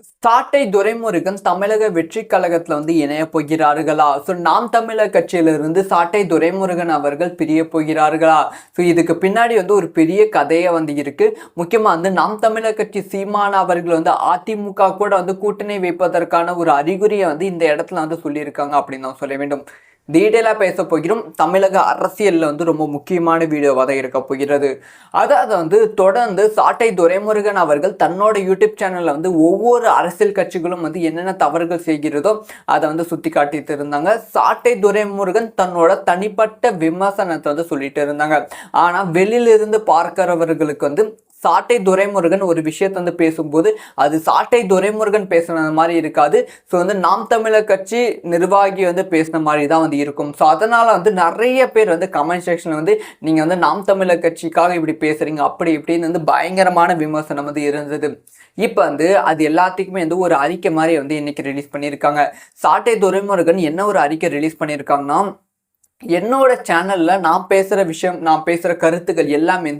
சாட்டை துரைமுருகன் தமிழக வெற்றி கழகத்துல இணைய போகிறார்களா? நாம் தமிழர் கட்சியிலிருந்து சாட்டை துரைமுருகன் அவர்கள் பிரிய போகிறார்களா? இதுக்கு பின்னாடி ஒரு பெரிய கதையை இருக்கு. முக்கியமா நாம் தமிழர் கட்சி சீமான் அவர்கள் அதிமுக கூட கூட்டணி வைப்பதற்கான ஒரு அறிகுறியை இந்த இடத்துல சொல்லியிருக்காங்க அப்படின்னு தான் சொல்ல வேண்டும். டீட்டெயிலாக பேச போகிறோம். தமிழக அரசியலில் ரொம்ப முக்கியமான வீடியோவாக தான் இருக்க போகிறது. அதாவது தொடர்ந்து சாட்டை துரைமுருகன் அவர்கள் தன்னோட யூடியூப் சேனலில் ஒவ்வொரு அரசியல் கட்சிகளும் என்னென்ன தவறுகள் செய்கிறதோ அதை சுட்டி காட்டிட்டு இருந்தாங்க. சாட்டை துரைமுருகன் தன்னோட தனிப்பட்ட விமர்சனத்தை சொல்லிட்டு இருந்தாங்க. ஆனால் வெளியிலிருந்து பார்க்கிறவர்களுக்கு சாட்டை துரைமுருகன் ஒரு விஷயத்தை பேசும்போது அது சாட்டை துரைமுருகன் பேசுன மாதிரி இருக்காது. நாம் தமிழர் கட்சி நிர்வாகி பேசுன மாதிரி தான் இருக்கும். அதனால நிறைய பேர் கமெண்ட் செக்ஷன்ல நீங்க நாம் தமிழர் கட்சிக்காக இப்படி பேசுறீங்க அப்படி இப்படின்னு பயங்கரமான விமர்சனம் இருந்தது. இப்போ அது எல்லாத்துக்குமே ஒரு அறிக்கை மாதிரி இன்னைக்கு ரிலீஸ் பண்ணியிருக்காங்க. சாட்டை துரைமுருகன் என்ன ஒரு அறிக்கை ரிலீஸ் பண்ணியிருக்காங்கன்னா, என்னோட சேனல்ல நான் பேசுற விஷயம், நான் பேசுற கருத்துக்கள் எல்லாமே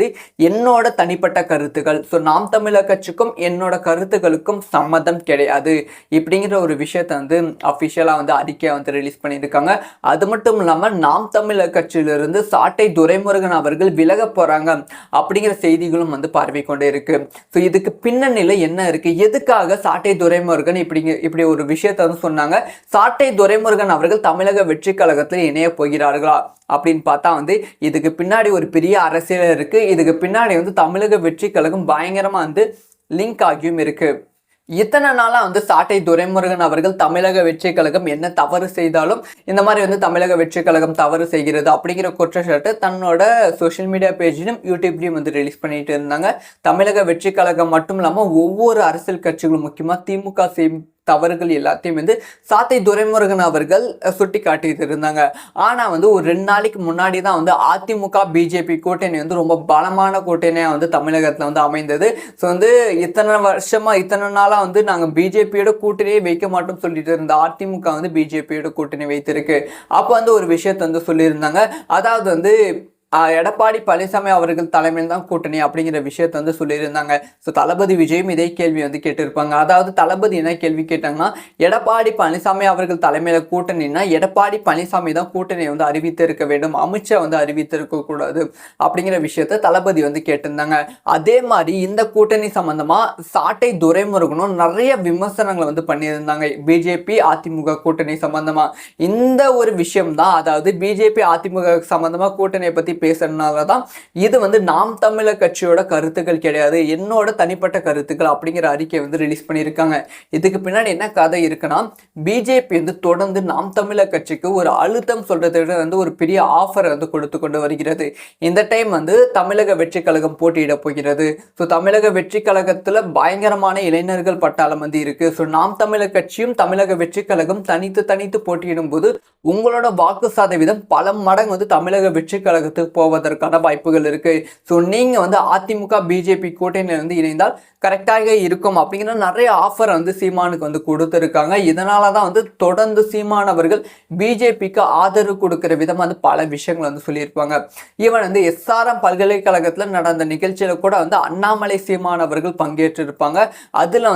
என்னோட தனிப்பட்ட கருத்துக்கள். நாம் தமிழர் கட்சிக்கும் என்னோட கருத்துக்களுக்கும் சம்மதம் கிடையாது இப்படிங்கிற ஒரு விஷயத்த அஃபிஷியலா அறிக்கையை ரிலீஸ் பண்ணியிருக்காங்க. அது மட்டும் இல்லாம நாம் தமிழர் கட்சியிலிருந்து சாட்டை துரைமுருகன் அவர்கள் விலக போறாங்க அப்படிங்கிற செய்திகளும் பரவி கொண்டே இருக்கு. இதுக்கு பின்னணியில என்ன இருக்கு, எதுக்காக சாட்டை துரைமுருகன் இப்படி ஒரு விஷயத்த சொன்னாங்க, சாட்டை துரைமுருகன் அவர்கள் தமிழக வெற்றி கழகத்தில் இணைய போகிறார் அப்படின்னு பார்த்தா இதுக்கு பின்னாடி ஒரு பெரிய அரசியல் இருக்கு. இதுக்கு பின்னாடி தமிழக வெற்றி கழகம் பயங்கரமா லிங்க் ஆகியும் இருக்கு. இத்தனை நாளா சாட்டை துரைமுருகன் அவர்கள் தமிழக வெற்றி கழகம் என்ன தவறு செய்தாலும் இந்த மாதிரி தமிழக வெற்றி கழகம் தவறு செய்கிறது அப்படிங்கிற குற்றச்சாட்டு தன்னோட சோஷியல் மீடியா பேஜிலும் யூடியூப்லையும் ரிலீஸ் பண்ணிட்டு இருந்தாங்க. தமிழக வெற்றி கழகம் மட்டும் இல்லாமல் ஒவ்வொரு அரசியல் கட்சிகளும் முக்கியமாக திமுக தவறுகள் எல்லாத்தையும் சாட்டை துரைமுருகன் அவர்கள் சுட்டி காட்டிட்டு இருந்தாங்க. ஆனால் ஒரு 2 நாளைக்கு முன்னாடி தான் அதிமுக பிஜேபி கூட்டணி ரொம்ப பலமான கூட்டணியாக தமிழகத்தில் அமைந்தது. இத்தனை வருஷமா இத்தனை நாளாக நாங்கள் பிஜேபியோட கூட்டணியை வைக்க மாட்டோம் சொல்லிட்டு இருந்த அதிமுக பிஜேபியோட கூட்டணி வைத்திருக்கு. அப்போ ஒரு விஷயத்தை சொல்லியிருந்தாங்க. அதாவது எடப்பாடி பழனிசாமி அவர்கள் தலைமையில் தான் கூட்டணி அப்படிங்கிற விஷயத்த சொல்லியிருந்தாங்க. தளபதி விஜயும் இதே கேள்வி கேட்டிருப்பாங்க. அதாவது தளபதி என்ன கேள்வி கேட்டாங்கன்னா, எடப்பாடி பழனிசாமி அவர்கள் தலைமையில கூட்டணின்னா எடப்பாடி பழனிசாமி தான் கூட்டணியை அறிவித்திருக்க வேண்டும், அமித்ஷா அறிவித்திருக்க கூடாது அப்படிங்கிற விஷயத்த தளபதி கேட்டிருந்தாங்க. அதே மாதிரி இந்த கூட்டணி சம்பந்தமா சாட்டை துரைமுருகனும் நிறைய விமர்சனங்களை பண்ணியிருந்தாங்க பிஜேபி அதிமுக கூட்டணி சம்பந்தமா. இந்த ஒரு விஷயம் தான், அதாவது பிஜேபி அதிமுக சம்பந்தமா கூட்டணியை பத்தி பேசுறதுனால தான் இது நாம் தமிழர் கட்சியோட கருத்துக்கள் கிடையாது, என்னோட தனிப்பட்ட கருத்துக்கள் அப்படிங்கிற அறிக்கை ரிலீஸ் பண்ணியிருக்காங்க. இதுக்கு பின்னாடி என்ன கதை இருக்குன்னா, பிஜேபி தொடர்ந்து நாம் தமிழர் கட்சிக்கு ஒரு அழுத்தம் சொல்றதை விட ஒரு பெரிய ஆஃபர் கொடுத்து கொண்டு வருகிறது. இந்த டைம் தமிழக வெற்றி கழகம் போட்டியிட போகிறது. தமிழக வெற்றி கழகத்துல பயங்கரமான இளைஞர்கள் பட்டாளம் இருக்கு. நாம் தமிழர் கட்சியும் தமிழக வெற்றி கழகம் தனித்து போட்டியிடும் போது உங்களோட வாக்கு சதவீதம் பல மடங்கு தமிழக வெற்றி கழகத்துக்கு போவதற்கான வாய்ப்புகள் இருக்கு. நீங்க அதிமுக பிஜேபி கூட்டணியில இணைந்தால் கரெக்டாக இருக்கும் அப்படிங்கிற நிறைய ஆஃபர் சீமானுக்கு கொடுத்துருக்காங்க. இதனாலதான் தொடர்ந்து சீமான் அவர்கள் பிஜேபிக்கு ஆதரவு கொடுக்கிற விதம் பல விஷயங்கள் சொல்லியிருப்பாங்க. இவன் எஸ்ஆர்எம் பல்கலைக்கழகத்துல நடந்த நிகழ்ச்சியில கூட அண்ணாமலை சீமான் அவர்கள் பங்கேற்று இருப்பாங்க. அதுல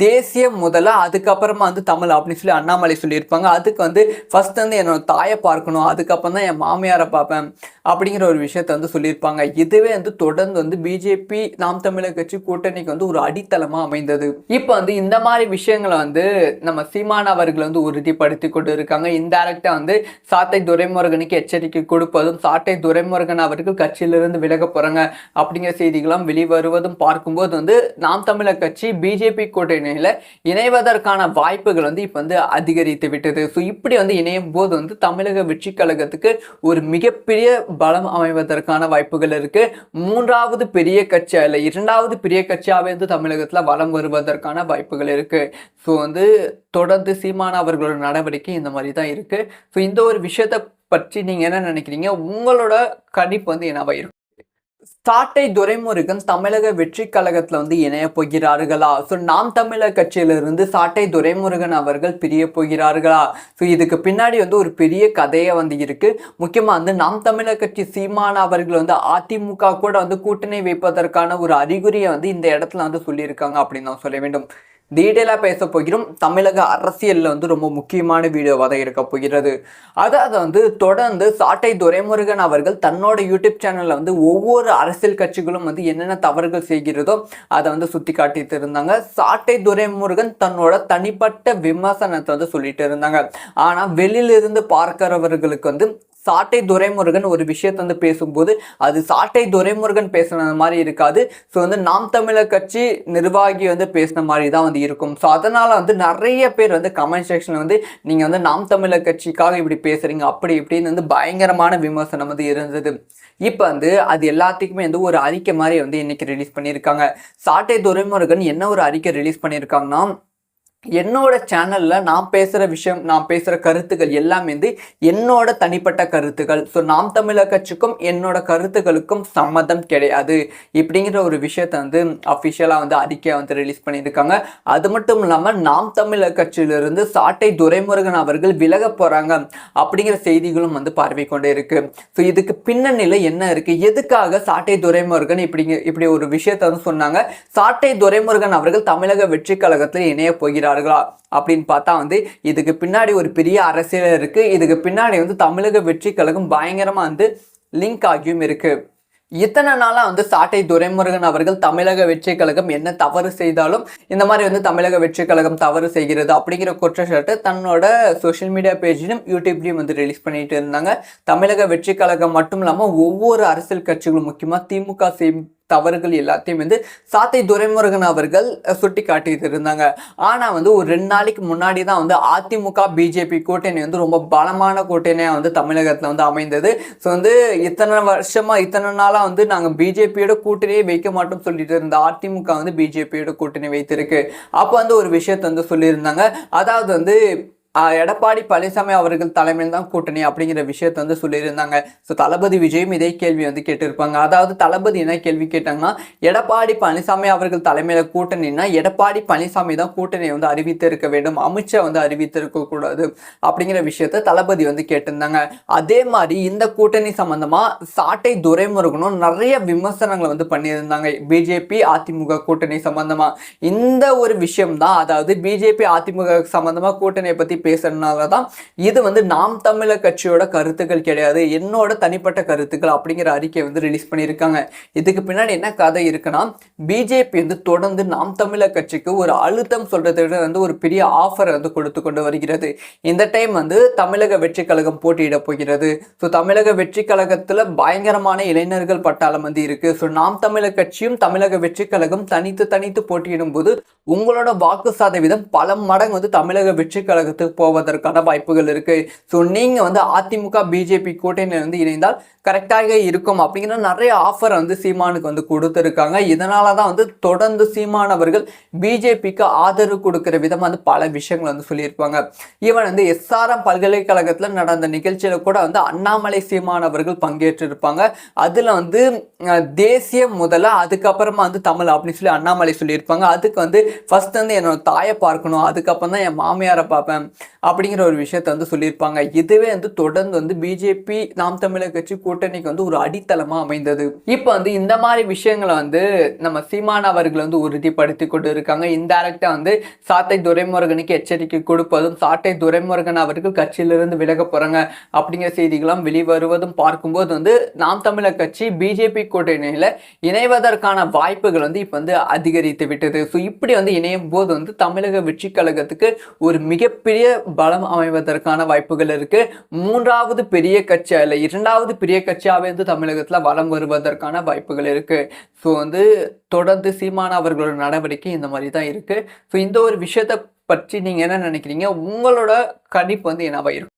தேசிய முதல்ல அதுக்கப்புறமா தமிழ் அப்படின்னு சொல்லி அண்ணாமலை சொல்லியிருப்பாங்க. அதுக்கு ஃபர்ஸ்ட் என்னோட தாயை பார்க்கணும், அதுக்கப்புறம் தான் என் மாமியாரை பார்ப்பேன் அப்படிங்கிற ஒரு விஷயத்த சொல்லியிருப்பாங்க. இதுவே தொடர்ந்து பிஜேபி நாம் தமிழர் கட்சி கூட்டணிக்கு ஒரு அடித்தளமா அமைந்தது. இப்போ இந்த மாதிரி விஷயங்களை நம்ம சீமான் அவர்கள் உறுதிப்படுத்தி கொண்டு இருக்காங்க. இன்டைரக்டா சாட்டை துரைமுருகனுக்கு எச்சரிக்கை கொடுப்பதும், சாட்டை துரைமுருகன் அவர்கள் கட்சியிலிருந்து விலக போறாங்க அப்படிங்கிற செய்திகளும் வெளிவருவதும் பார்க்கும்போது நாம் தமிழர் கட்சி பிஜேபி கூட்டணியில இணைவதற்கான வாய்ப்புகள் இப்ப அதிகரித்து விட்டது. இப்படி இணையும் போது தமிழக வெற்றி கழகத்துக்கு ஒரு மிகப்பெரிய பலம் அமைவதற்கான வாய்ப்புகள் இருக்கு. 3வது பெரிய கட்சி அல்ல 2வது பெரிய கட்சியாவே தமிழகத்துல வலம் வருவதற்கான வாய்ப்புகள் இருக்கு. தொடர்ந்து சீமான் அவர்களோட நடவடிக்கை இந்த மாதிரி தான் இருக்கு. இந்த ஒரு விஷயத்தை பற்றி நீங்க என்ன நினைக்கிறீங்க? உங்களோட கணிப்பு என்னவா இருக்கும்? சாட்டை துரைமுருகன் தமிழக வெற்றி கழகத்துல இணைய போகிறார்களா? நாம் தமிழர் கட்சியிலிருந்து சாட்டை துரைமுருகன் அவர்கள் பிரிய போகிறார்களா? இதுக்கு பின்னாடி ஒரு பெரிய கதையை இருக்கு. முக்கியமா நாம் தமிழர் கட்சி சீமான் அவர்கள் அதிமுக கூட கூட்டணி வைப்பதற்கான ஒரு அறிகுறியை இந்த இடத்துல சொல்லியிருக்காங்க அப்படின்னு தான் சொல்ல வேண்டும். டீட்டெயிலாக பேச போகிறோம். தமிழக அரசியலில் வந்து ரொம்ப முக்கியமான வீடியோவாக தான் இருக்க போகிறது. அதாவது வந்து தொடர்ந்து சாட்டை துரைமுருகன் அவர்கள் தன்னோட யூடியூப் சேனலில் வந்து ஒவ்வொரு அரசியல் கட்சிகளும் வந்து என்னென்ன தவறுகள் செய்கிறதோ அதை வந்து சுட்டி காட்டிட்டு இருந்தாங்க. சாட்டை துரைமுருகன் தன்னோட தனிப்பட்ட விமர்சனத்தை வந்து சொல்லிட்டு இருந்தாங்க. ஆனால் வெளியிலிருந்து பார்க்கிறவர்களுக்கு வந்து சாட்டை துரைமுருகன் ஒரு விஷயத்தை வந்து பேசும்போது அது சாட்டை துரைமுருகன் பேசுன மாதிரி இருக்காது. ஸோ வந்து நாம் தமிழர் கட்சி நிர்வாகி வந்து பேசின மாதிரி தான் வந்து இருக்கும். ஸோ அதனால் வந்து நிறைய பேர் வந்து கமெண்ட் செக்ஷனில் வந்து நீங்கள் வந்து நாம் தமிழர் கட்சிக்காக இப்படி பேசுகிறீங்க அப்படி இப்படின்னு வந்து பயங்கரமான விமர்சனம் வந்து இருந்தது. இப்போ வந்து அது எல்லாத்துக்குமே வந்து ஒரு அறிக்கை மாதிரி வந்து இன்னைக்கு ரிலீஸ் பண்ணியிருக்காங்க. சாட்டை துரைமுருகன் என்ன ஒரு அறிக்கை ரிலீஸ் பண்ணியிருக்காங்கன்னா, என்னோட சேனலில் நான் பேசுகிற விஷயம், நான் பேசுகிற கருத்துக்கள் எல்லாமே வந்து என்னோட தனிப்பட்ட கருத்துக்கள். ஸோ நாம் தமிழர் கட்சிக்கும் என்னோட கருத்துக்களுக்கும் சம்மதம் கிடையாது இப்படிங்கிற ஒரு விஷயத்தை வந்து அஃபிஷியலாக வந்து அறிக்கையை வந்து ரிலீஸ் பண்ணியிருக்காங்க. அது மட்டும் இல்லாமல் நாம் தமிழர் கட்சியிலிருந்து சாட்டை துரைமுருகன் அவர்கள் விலக போகிறாங்க அப்படிங்கிற செய்திகளும் வந்து பரவி கொண்டே இருக்குது. ஸோ இதுக்கு பின்னணியில் என்ன இருக்குது, எதுக்காக சாட்டை துரைமுருகன் இப்படி ஒரு விஷயத்தை வந்து சொன்னாங்க, சாட்டை துரைமுருகன் அவர்கள் தமிழக வெற்றி கழகத்தில் இணைய போகிறார் அப்படின்னு பார்த்தா வந்து இதுக்கு பின்னாடி ஒரு பெரிய அரசியல் இருக்கு. இதுக்கு பின்னாடி வந்து தமிழக வெற்றி கழகம் பயங்கரமா வந்து லிங்க் ஆகியும் இருக்கு. இத்தனை நாளாக வந்து சாட்டை துரைமுருகன் அவர்கள் தமிழக வெற்றி கழகம் என்ன தவறு செய்தாலும் இந்த மாதிரி வந்து தமிழக வெற்றி கழகம் தவறு செய்கிறது அப்படிங்கிற குற்றச்சாட்டு தன்னோட சோஷியல் மீடியா பேஜிலும் யூடியூப்லையும் வந்து ரிலீஸ் பண்ணிட்டு இருந்தாங்க. தமிழக வெற்றி கழகம் மட்டும் இல்லாமல் ஒவ்வொரு அரசியல் கட்சிகளும் முக்கியமாக திமுக தவறுகள் எல்லாத்தையும் வந்து சாட்டை துரைமுருகன் அவர்கள் சுட்டி காட்டிட்டு இருந்தாங்க. ஆனால் வந்து ஒரு 2 நாளைக்கு முன்னாடி தான் வந்து அதிமுக பிஜேபி கூட்டணி வந்து ரொம்ப பலமான கூட்டணியாக வந்து தமிழகத்தில் வந்து அமைந்தது. ஸோ வந்து இத்தனை நாளாக வந்து நாங்கள் பிஜேபியோட கூட்டணியே வைக்க மாட்டோம் சொல்லிட்டு இருந்த அதிமுக வந்து பிஜேபியோட கூட்டணி வைத்திருக்கு. அப்போ வந்து ஒரு விஷயத்தை வந்து சொல்லியிருந்தாங்க. அதாவது வந்து எடப்பாடி பழனிசாமி அவர்கள் தலைமையில் தான் கூட்டணி அப்படிங்கிற விஷயத்தை வந்து சொல்லியிருந்தாங்க. ஸோ தளபதி விஜயும் இதே கேள்வி வந்து கேட்டிருப்பாங்க. அதாவது தளபதி என்ன கேள்வி கேட்டாங்கன்னா, எடப்பாடி பழனிசாமி அவர்கள் தலைமையில் கூட்டணின்னா எடப்பாடி பழனிசாமி தான் கூட்டணியை வந்து அறிவித்திருக்க வேண்டும், அமித்ஷா வந்து அறிவித்திருக்க கூடாது அப்படிங்கிற விஷயத்த தளபதி வந்து கேட்டிருந்தாங்க. அதே மாதிரி இந்த கூட்டணி சம்பந்தமா சாட்டை துரைமுருகனும் நிறைய விமர்சனங்களை வந்து பண்ணியிருந்தாங்க. பிஜேபி அதிமுக கூட்டணி சம்பந்தமா இந்த ஒரு விஷயம் தான், அதாவது பிஜேபி அதிமுக சம்பந்தமா கூட்டணியை பத்தி பேசுறதுனால தான் இது வந்து நாம் தமிழர் கட்சியோட கருத்துக்கள் கிடையாது, என்னோட தனிப்பட்ட கருத்துக்கள் அப்படிங்கிற அறிக்கை வந்து ரிலீஸ் பண்ணியிருக்காங்க. இதுக்கு பின்னாடி என்ன கதை இருக்குன்னா, பிஜேபி வந்து தொடர்ந்து நாம் தமிழர் கட்சிக்கு ஒரு அழுத்தம் சொல்றதை விட வந்து ஒரு பெரிய ஆஃபரை வந்து கொடுத்து கொண்டு வருகிறது. இந்த டைம் வந்து தமிழக வெற்றி கழகம் போட்டியிட போகிறது. ஸோ தமிழக வெற்றி கழகத்தில் பயங்கரமான இளைஞர்கள் பட்டாளம் வந்து இருக்கு. ஸோ நாம் தமிழர் கட்சியும் தமிழக வெற்றி கழகம் தனித்து போட்டியிடும் போது உங்களோட வாக்கு சதவீதம் பல மடங்கு வந்து தமிழக வெற்றி கழகத்துக்கு போவதற்கான வாய்ப்புகள் இருக்கு. ஸோ நீங்க வந்து அதிமுக பிஜேபி கூட்டணியில் வந்து இணைந்தால் கரெக்டாக இருக்கும் அப்படிங்கிற நிறைய ஆஃபர் வந்து சீமானுக்கு வந்து கொடுத்துருக்காங்க. இதனால தான் வந்து தொடர்ந்து சீமான் அவர்கள் பிஜேபிக்கு ஆதரவு கொடுக்குற விதமாக வந்து பல விஷயங்கள் வந்து சொல்லியிருப்பாங்க. ஈவன் வந்து எஸ்ஆர்எம் பல்கலைக்கழகத்தில் நடந்த நிகழ்ச்சியில கூட வந்து அண்ணாமலை சீமான் அவர்கள் பங்கேற்றிருப்பாங்க. அதில் வந்து தேசிய முதல்ல அதுக்கப்புறமா வந்து தமிழ் அப்படின்னு சொல்லி அண்ணாமலை சொல்லியிருப்பாங்க. அதுக்கு வந்து ஃபர்ஸ்ட் வந்து என்னோட தாயை பார்க்கணும், அதுக்கப்புறம் தான் என் மாமியாரை பார்ப்பேன் அப்படிங்கிற ஒரு விஷயத்த வந்து சொல்லியிருப்பாங்க. இதுவே வந்து தொடர்ந்து வந்து பிஜேபி நாம் தமிழர் கட்சி கூட்டணிக்கு வந்து ஒரு அடித்தளமா அமைந்தது. இப்போ வந்து இந்த மாதிரி விஷயங்களை வந்து நம்ம சீமான் அவர்கள் வந்து உறுதிப்படுத்தி கொண்டு இருக்காங்க. இன்டைரக்டா வந்து சாட்டை துரைமுருகனுக்கு எச்சரிக்கை கொடுப்பதும், சாட்டை துரைமுருகன் அவர்கள் கட்சியிலிருந்து விலக போறாங்க அப்படிங்கிற செய்திகளும் வெளிவருவதும் பார்க்கும்போது வந்து நாம் தமிழர் கட்சி பிஜேபி கூட்டணியில இணைவதற்கான வாய்ப்புகள் வந்து இப்போ வந்து அதிகரித்து விட்டது. ஸோ இப்படி வந்து இணையும் போது வந்து தமிழக வெற்றி கழகத்துக்கு ஒரு மிகப்பெரிய பலம் அமைவதற்கான வாய்ப்புகள் இருக்கு. 3வது பெரிய கட்சி அல்ல 2வது பெரிய கட்சியாவே வந்து தமிழகத்தில் வலம் வருவதற்கான வாய்ப்புகள் இருக்கு. ஸோ வந்து தொடர்ந்து சீமான் அவர்களோட நடவடிக்கை இந்த மாதிரி தான் இருக்கு. ஸோ இந்த ஒரு விஷயத்தை பற்றி நீங்க என்ன நினைக்கிறீங்க, உங்களோட கணிப்பு வந்து என்னவா இருக்கும்?